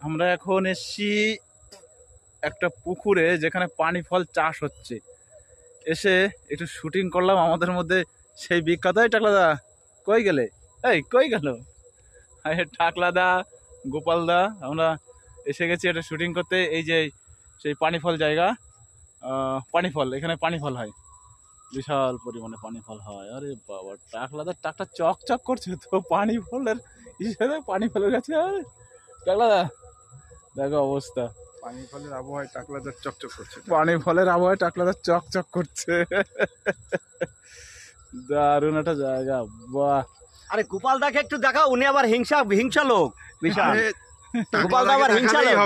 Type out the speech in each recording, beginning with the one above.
আমরা এখন এসছি একটা পুকুরে যেখানে পানি ফল চাষ হচ্ছে। এসে একটু শুটিং করলাম আমাদের মধ্যে সেই বিখ্যাত। এই টাকলাদা কই গেলে? এই কই গেল? টাকলাদা, গোপালদা, আমরা এসে গেছি একটা শুটিং করতে। এই যে সেই পানি ফল জায়গা, পানি ফল, এখানে পানি ফল হয়, বিশাল পরিমাণে পানি ফল হয়। আরে বাবা, টাকলাদার টাকটা চকচক করছে তো পানি ফলের হিসেবে, পানি ফলের কাছে। আরে টাকলাদা দেখো অবস্থা, পানি ফলের আবহাওয়ায় টাকলাদার চকচক করছে। পানি ফলের আবহাওয়ায় টাকলাদার চকচক করছে। দারুণ একটা জায়গা, বাহ। আরে গোপালদাকে একটু দেখাও, উনি আবার হিংসা লোক বিশাল। গোপালদা আবার হিংসা লোক,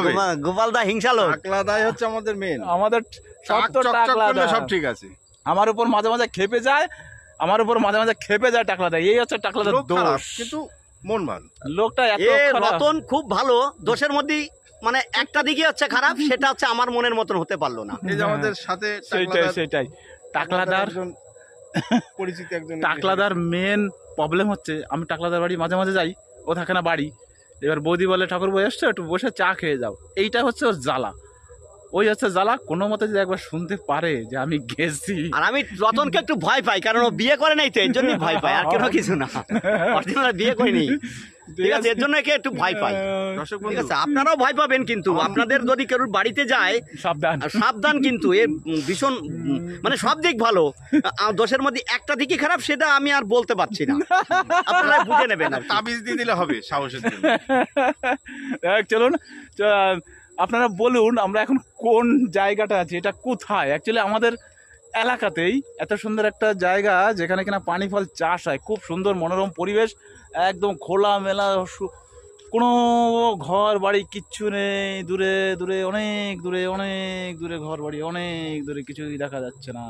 গোপালদা হিংসা লোক। টাকলাদাই হচ্ছে আমাদের মেন। আমাদের সব তো টাকলাদা, সব ঠিক আছে। আমার উপর মাঝে মাঝে খেপে যায়, টাকলাদা। এই হচ্ছে টাকলাদার দোষ, কিন্তু মন মান লোকটা এত খারাপ। রতন খুব ভালো, দোষের মধ্যে মানে একটা দিকে হচ্ছে খারাপ, সেটা হচ্ছে আমার মনের মতন হতে পারলো না। এই যে আমাদের সাথে সেটাই টাকলাদার পরিচিত একজন। টাকলাদার মেন প্রবলেম হচ্ছে, আমি টাকলাদার বাড়ি মাঝে মাঝে যাই, ও থাকে না বাড়ি। এবার বৌদি বলে ঠাকুর বই এসছো, একটু বসে চা খেয়ে যাও। এইটা হচ্ছে ওর জ্বালা, ওই হচ্ছে জ্বালা। কোনো মতে যদি একবার শুনতে পারে যে আমি গেছি। আর আমি রতনকে একটু ভয় পাই, কারণ ও বিয়ে করে নাই তো, এর জন্যই ভয় পাই, আর কোনো কিছু না। অরিজিনাল বিয়ে করিনি, ঠিক আছে, এর জন্য একে একটু ভয় পাই। ঠিক আছে, আপনারাও ভয় পাবেন, কিন্তু আপনাদের যদি কেউ বাড়িতে যায় সাবধান, কিন্তু এ ভীষণ মানে সব দিক ভালো, দোষের মধ্যে একটা দিকই খারাপ, সেটা আমি আর বলতে পারছি না, আপনারা বুঝে নেবেন। তাবিজ দিয়ে দিলে হবে সাহসের জন্য। চলুন আপনারা বলুন, আমরা এখন কোন জায়গাটা আছি, এটা কোথায়? অ্যাকচুয়ালি আমাদের এলাকাতেই এত সুন্দর একটা জায়গা যেখানে কিনা পানি ফল চাষ হয়, খুব সুন্দর মনোরম পরিবেশ, একদম খোলা মেলা, কোনো ঘর বাড়ি কিচ্ছু নেই, দূরে দূরে অনেক দূরে ঘর বাড়ি, অনেক দূরে কিছুই দেখা যাচ্ছে না।